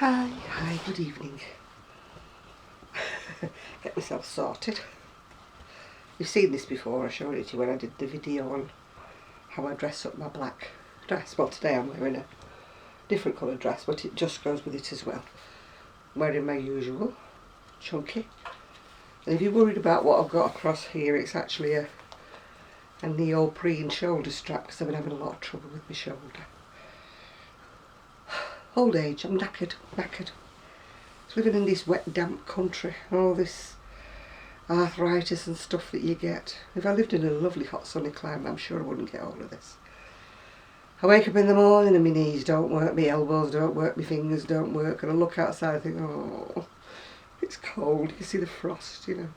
Hi, good evening. Get myself sorted. You've seen this before, I showed it to you when I did the video on how I dress up my black dress. Well, today I'm wearing a different colour dress, but it just goes with it as well. I'm wearing my usual chunky. And if you're worried about what I've got across here, it's actually a neoprene shoulder strap because I've been having a lot of trouble with my shoulder. Old age, I'm knackered. It's living in this wet, damp country, all this arthritis and stuff that you get. If I lived in a lovely, hot, sunny climate, I'm sure I wouldn't get all of this. I wake up in the morning and my knees don't work, my elbows don't work, my fingers don't work, and I look outside and think, oh, it's cold. You can see the frost, you know.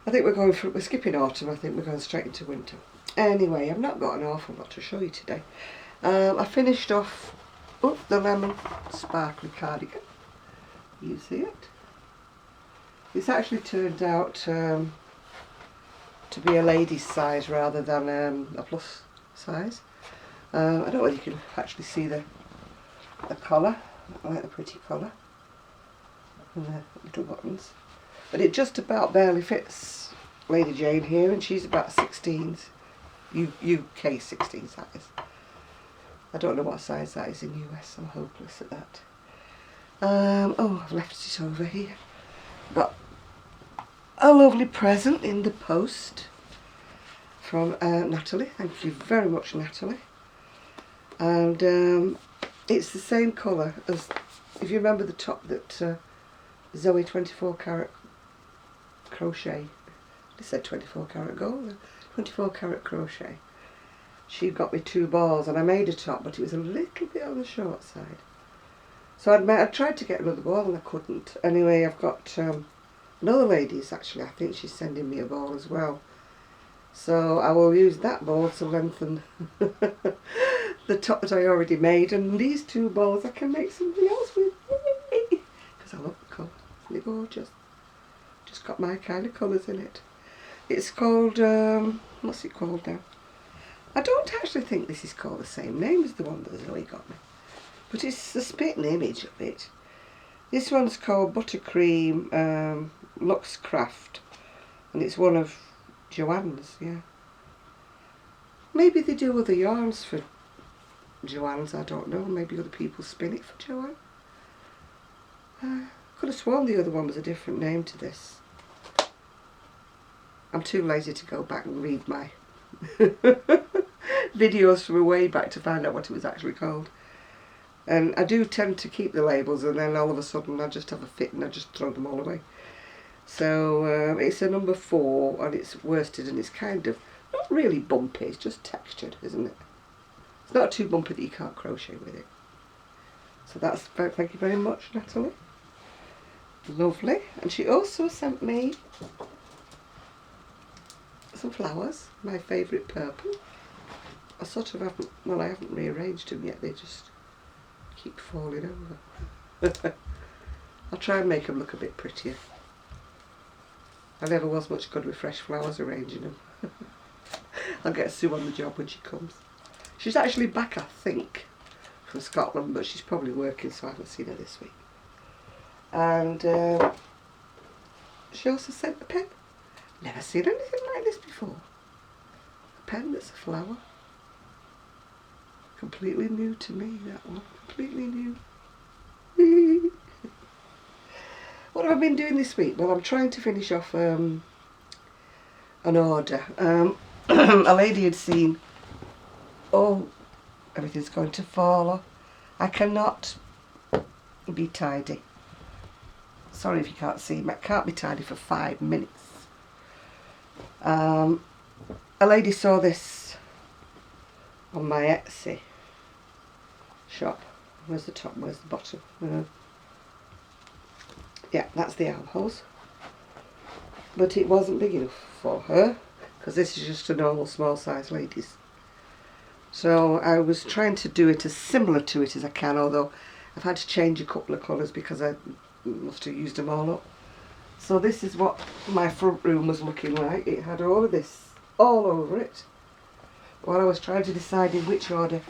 I think we're skipping autumn. I think we're going straight into winter. Anyway, I've not got an awful lot to show you today. I finished off the lemon sparkly cardigan. You see it? It's actually turned out to be a lady's size rather than a plus size. I don't know whether you can actually see the collar. I like the pretty collar and the little buttons. But it just about barely fits Lady Jane here, and she's about 16s, UK 16 size. I don't know what size that is in US, I'm hopeless at that. Oh, I've left it over here. Got a lovely present in the post from Natalie. Thank you very much, Natalie. And it's the same colour as, if you remember the top that Zoe 24 carat crochet, I said 24 carat gold, 24 carat crochet. She got me 2 balls and I made a top, but it was a little bit on the short side. So I tried to get another ball and I couldn't. Anyway, I've got another lady's actually, I think she's sending me a ball as well. So I will use that ball to lengthen the top that I already made, and these 2 balls I can make something else with. Because I love the colour. Isn't it gorgeous? Just got my kind of colours in it. It's called, what's it called now? I don't actually think this is called the same name as the one that Zoe got me. But it's the spitting image of it. This one's called Buttercream Luxe Craft. And it's one of Joanne's, yeah. Maybe they do other yarns for Joanne's, I don't know. Maybe other people spin it for Joanne. I could have sworn the other one was a different name to this. I'm too lazy to go back and read my videos from way back to find out what it was actually called. And I do tend to keep the labels, and then all of a sudden I just have a fit and I just throw them all away. So it's a number 4 and it's worsted and it's kind of not really bumpy, it's just textured, isn't it? It's not too bumpy that you can't crochet with it. So that's, thank you very much, Natalie. Lovely. And she also sent me some flowers, my favourite purple. I sort of haven't, well, I haven't rearranged them yet, they just keep falling over. I'll try and make them look a bit prettier. I never was much good with fresh flowers arranging them. I'll get Sue on the job when she comes. She's actually back, I think, from Scotland, but she's probably working, so I haven't seen her this week. And she also sent a pen. Never seen anything like this before. A pen that's a flower. Completely new to me, that one. Completely new. What have I been doing this week? Well, I'm trying to finish off an order. A lady had seen, oh, everything's going to fall. I cannot be tidy. Sorry if you can't see me. I can't be tidy for 5 minutes. A lady saw this on my Etsy shop. Where's the top? Where's the bottom? Yeah, that's the armholes. But it wasn't big enough for her, because this is just a normal small size ladies. So I was trying to do it as similar to it as I can, although I've had to change a couple of colours because I must have used them all up. So this is what my front room was looking like. It had all of this all over it while I was trying to decide in which order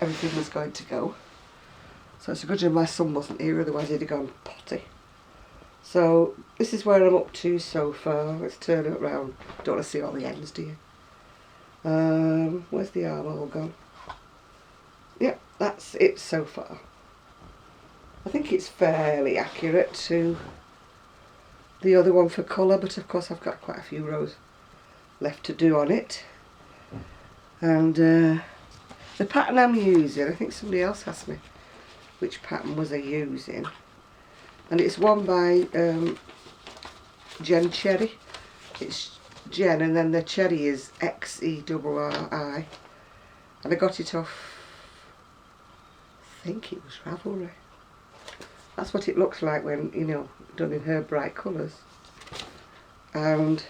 everything was going to go. So it's a good job my son wasn't here, otherwise he'd have gone potty. So this is where I'm up to so far. Let's turn it around. Don't want to see all the ends, do you? Where's the arm all gone? Yep, that's it so far. I think it's fairly accurate to the other one for colour, but of course I've got quite a few rows left to do on it. And the pattern I'm using, I think somebody else asked me which pattern was I using, and it's one by Jen Cherry. It's Jen, and then the Cherry is Xerri, and I got it off, I think it was Ravelry. That's what it looks like when, you know, done in her bright colours. And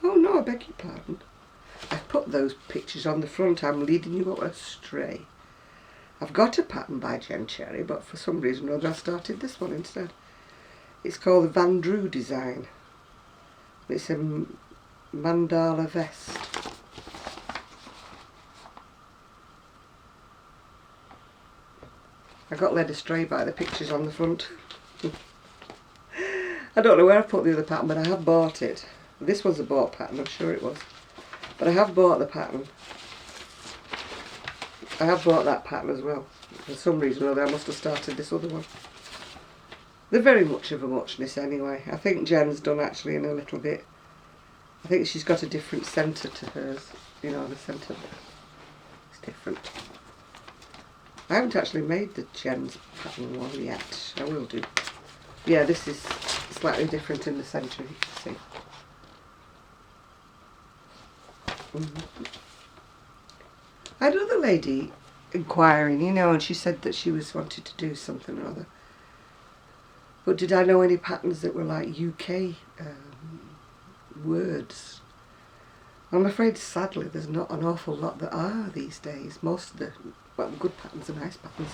oh no, I beg your pardon. I put those pictures on the front. I'm leading you astray. I've got a pattern by Jen Cherry, but for some reason or other I started this one instead. It's called the Van Drew design. It's a mandala vest. I got led astray by the pictures on the front. I don't know where I put the other pattern, but I have bought it. This was a bought pattern, I'm sure it was. But I have bought the pattern. I have bought that pattern as well. For some reason or other I must have started this other one. They're very much of a muchness anyway. I think Jen's done actually in a little bit. I think she's got a different centre to hers. You know, the centre is different. I haven't actually made the Jen's pattern one yet. I will do. Yeah, this is slightly different in the centre, you can see. I had another lady inquiring, you know, and she said that she was wanted to do something or other. But did I know any patterns that were like UK words? I'm afraid, sadly, there's not an awful lot that are these days. Most of the, well, good patterns and nice patterns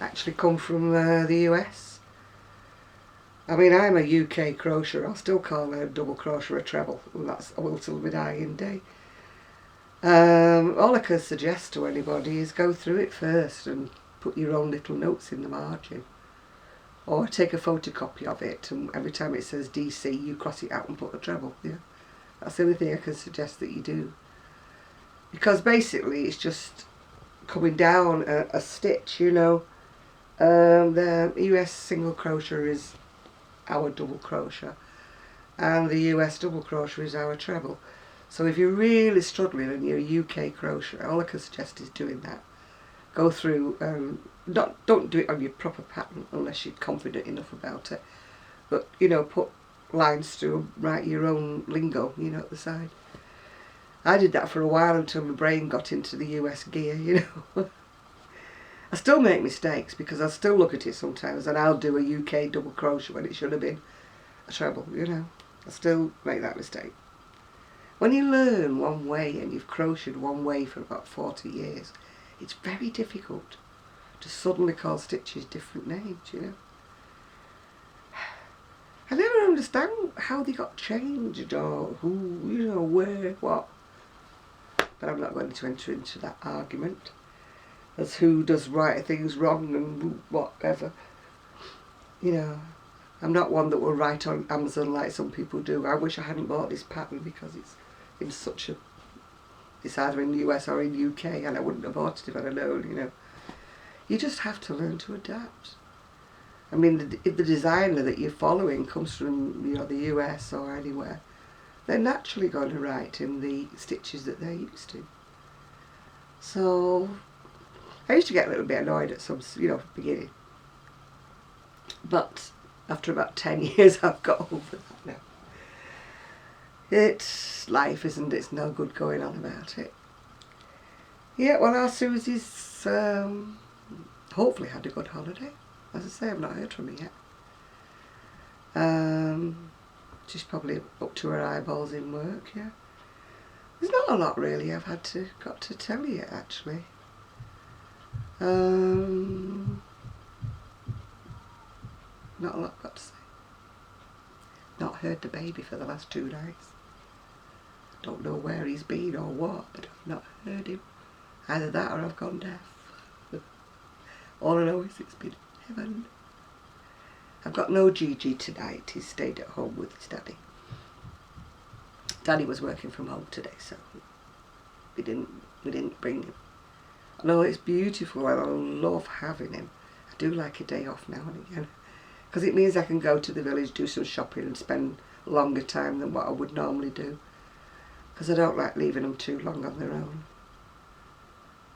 actually come from the US. I mean, I'm a UK crocheter. I'll still call a double crochet a treble, and that's I will till my dying day. All I can suggest to anybody is go through it first and put your own little notes in the margin, or take a photocopy of it, and every time it says DC you cross it out and put a treble. Yeah, that's the only thing I can suggest that you do, because basically it's just coming down a stitch, you know. The US single crochet is our double crochet, and the US double crochet is our treble. So if you're really struggling and you're a UK crochet, all I can suggest is doing that. Go through, don't do it on your proper pattern unless you're confident enough about it. But, you know, put lines through, write your own lingo, you know, at the side. I did that for a while until my brain got into the US gear, you know. I still make mistakes because I still look at it sometimes and I'll do a UK double crochet when it should have been a treble, you know. I still make that mistake. When you learn one way and you've crocheted one way for about 40 years, it's very difficult to suddenly call stitches different names, you know. I never understand how they got changed or who, you know, where, what. But I'm not going to enter into that argument as who does right things wrong and whatever. You know, I'm not one that will write on Amazon like some people do. I wish I hadn't bought this pattern because it's in such a, it's either in the US or in the UK, and I wouldn't have bought it if I'd have known, you know. You just have to learn to adapt. I mean, if the designer that you're following comes from, you know, the US or anywhere, they're naturally going to write in the stitches that they're used to. So I used to get a little bit annoyed at some, you know, beginning. But after about 10 years, I've got over that now. It's life, isn't it? It's no good going on about it. Yeah, well, our Susie's hopefully had a good holiday. As I say, I've not heard from her yet. She's probably up to her eyeballs in work, yeah. There's not a lot really I've got to tell you actually. Not a lot I've got to say. Not heard the baby for the last 2 days. Don't know where he's been or what, but I've not heard him. Either that or I've gone deaf. All I know is it's been heaven. I've got no Gigi tonight. He stayed at home with his daddy. Daddy was working from home today, so we didn't bring him. I know it's beautiful and I love having him. I do like a day off now and again, because it means I can go to the village, do some shopping and spend longer time than what I would normally do, because I don't like leaving them too long on their own.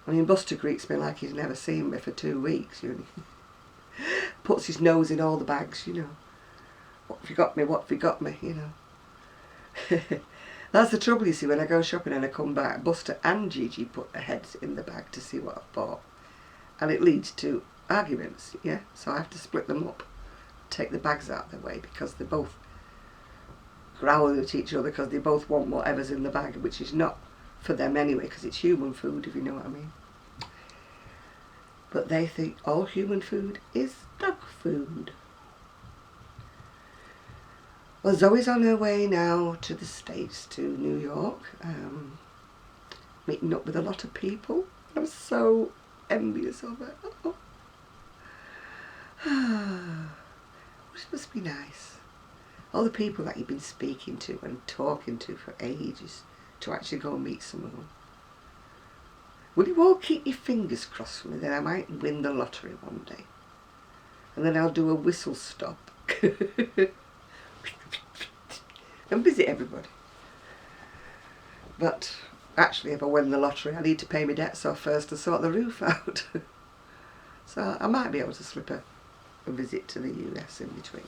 I mean, Buster greets me like he's never seen me for 2 weeks, you know. Puts his nose in all the bags, you know. What have you got me, what have you got me, you know. That's the trouble, you see, when I go shopping and I come back, Buster and Gigi put their heads in the bag to see what I've bought. And it leads to arguments, yeah? So I have to split them up, take the bags out of their way, because they both growl at each other because they both want whatever's in the bag, which is not for them anyway, because it's human food, if you know what I mean. But they think all human food is dog food. Well, Zoe's on her way now to the States, to New York, meeting up with a lot of people. I'm so envious of her. Oh. Which must be nice. All the people that you've been speaking to and talking to for ages, to actually go and meet some of them. Will you all keep your fingers crossed for me, then I might win the lottery one day. And then I'll do a whistle stop. And visit everybody. But actually, if I win the lottery, I need to pay my debts off first and sort the roof out. So I might be able to slip a visit to the US in between.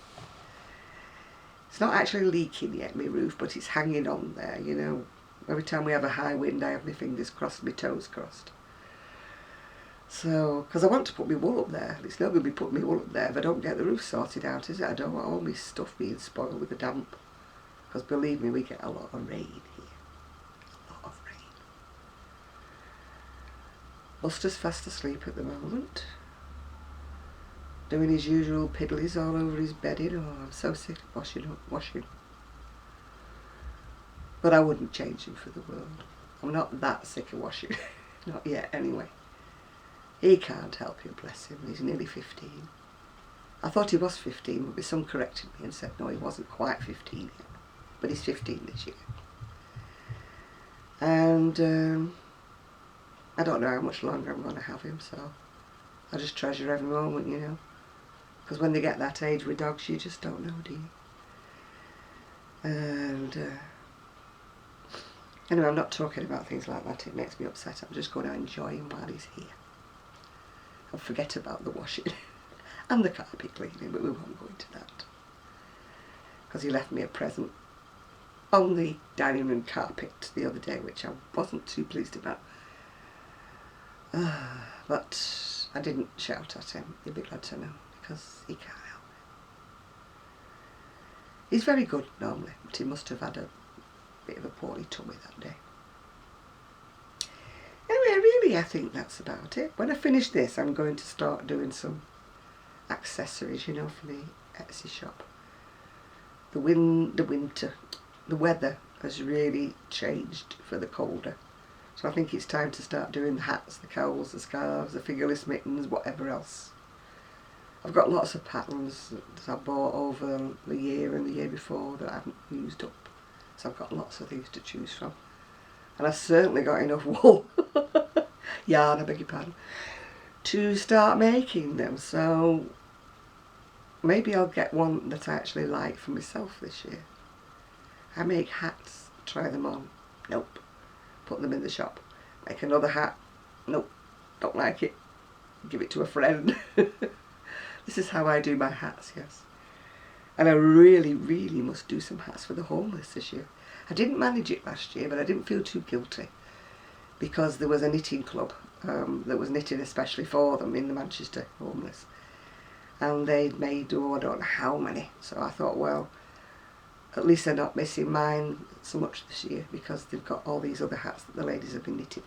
It's not actually leaking yet, my roof, but it's hanging on there, you know. Every time we have a high wind, I have my fingers crossed, my toes crossed. So, because I want to put my wool up there. It's not going to be putting my wool up there if I don't get the roof sorted out, is it? I don't want all my stuff being spoiled with the damp. Because believe me, we get a lot of rain here. A lot of rain. Buster's fast asleep at the moment. Doing his usual piddlies all over his bedding. Oh, I'm so sick of washing. But I wouldn't change him for the world. I'm not that sick of washing. Not yet, anyway. He can't help it, bless him. He's nearly 15. I thought he was 15, but my son corrected me and said no, he wasn't quite 15 yet. But he's 15 this year. And I don't know how much longer I'm going to have him, so I just treasure every moment, you know. Because when they get that age with dogs, you just don't know, do you? And anyway, I'm not talking about things like that. It makes me upset. I'm just going to enjoy him while he's here. I'll forget about the washing and the carpet cleaning, but we won't go into that. Because he left me a present on the dining room carpet the other day, which I wasn't too pleased about. But I didn't shout at him. He'd be glad to know, because he can't help it. He's very good normally, but he must have had a bit of a poorly tummy that day. Anyway, really, I think that's about it. When I finish this, I'm going to start doing some accessories, you know, for the Etsy shop. The weather has really changed for the colder. So I think it's time to start doing the hats, the cowls, the scarves, the fingerless mittens, whatever else. I've got lots of patterns that I bought over the year and the year before that I haven't used up. So I've got lots of things to choose from. And I've certainly got enough wool, yarn, I beg your pardon, to start making them. So maybe I'll get one that I actually like for myself this year. I make hats, try them on, nope. Put them in the shop. Make another hat, nope, don't like it, give it to a friend. This is how I do my hats, yes. And I really, really must do some hats for the homeless this year. I didn't manage it last year, but I didn't feel too guilty, because there was a knitting club that was knitting especially for them in the Manchester homeless. And they'd made, oh, I don't know how many. So I thought, well, at least they're not missing mine so much this year, because they've got all these other hats that the ladies have been knitting.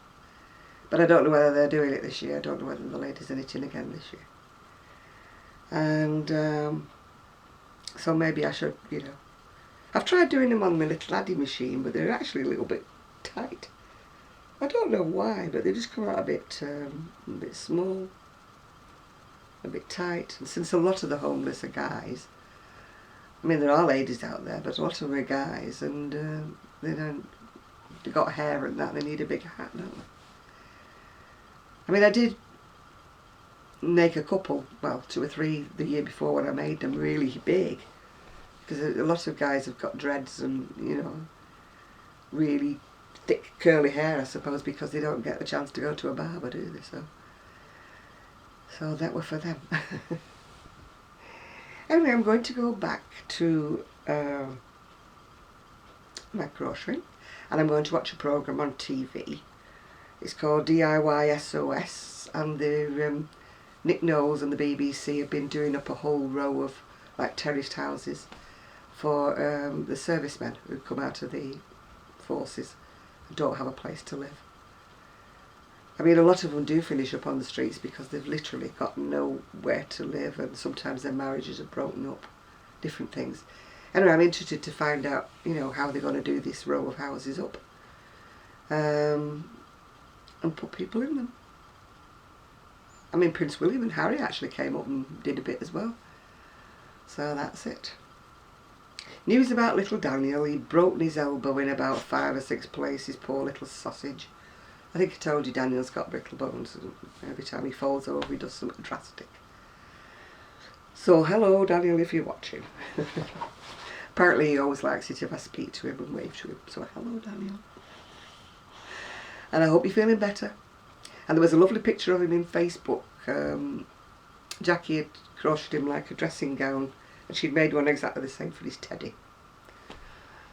But I don't know whether they're doing it this year. I don't know whether the ladies are knitting again this year. And so maybe I should, you know, I've tried doing them on my little Addy machine, but they're actually a little bit tight. I don't know why, but they just come out a bit small, a bit tight. And since a lot of the homeless are guys, I mean there are ladies out there, but a lot of them are guys, and they've got hair and that, they need a bigger hat, don't they? I mean I did make a couple, well 2 or 3 the year before when I made them really big, because a lot of guys have got dreads and, you know, really thick curly hair, I suppose, because they don't get the chance to go to a barber, do they? So that were for them. Anyway, I'm going to go back to my crocheting, and I'm going to watch a programme on TV. It's called DIY SOS, and the Nick Knowles and the BBC have been doing up a whole row of like terraced houses for the servicemen who come out of the forces and don't have a place to live. I mean, a lot of them do finish up on the streets because they've literally got nowhere to live, and sometimes their marriages are broken up, different things. Anyway, I'm interested to find out, you know, how they're going to do this row of houses up and put people in them. I mean, Prince William and Harry actually came up and did a bit as well. So that's it. News about little Daniel. He'd broken his elbow in about 5 or 6 places, poor little sausage. I think I told you Daniel's got brittle bones, and every time he falls over he does something drastic. So hello Daniel, if you're watching. Apparently he always likes it if I speak to him and wave to him. So hello Daniel. And I hope you're feeling better. And there was a lovely picture of him in Facebook. Jackie had crocheted him like a dressing gown, and she'd made one exactly the same for his teddy.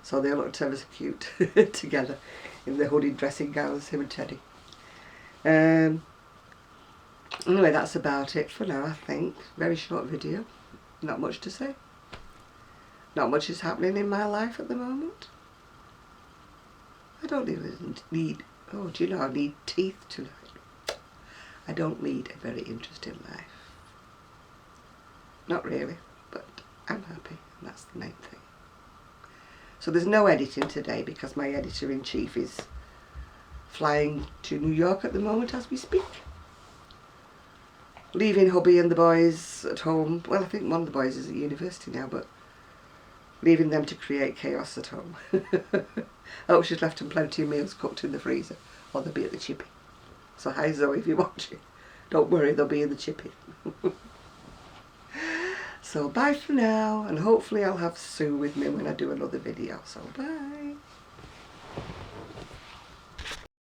So they looked ever so cute together in the hooded dressing gowns, him and Teddy. Anyway, that's about it for now, I think. Very short video. Not much to say. Not much is happening in my life at the moment. I don't even need... Oh, do you know, I need teeth tonight. I don't lead a very interesting life. Not really, but I'm happy, and that's the main thing. So there's no editing today because my editor-in-chief is flying to New York at the moment as we speak. Leaving hubby and the boys at home. Well, I think one of the boys is at university now, but leaving them to create chaos at home. I hope she's left them plenty of meals cooked in the freezer, or they'll be at the chippy. So hi Zoe, if you're watching, don't worry, they'll be in the chippy. So bye for now, and hopefully I'll have Sue with me when I do another video. So bye.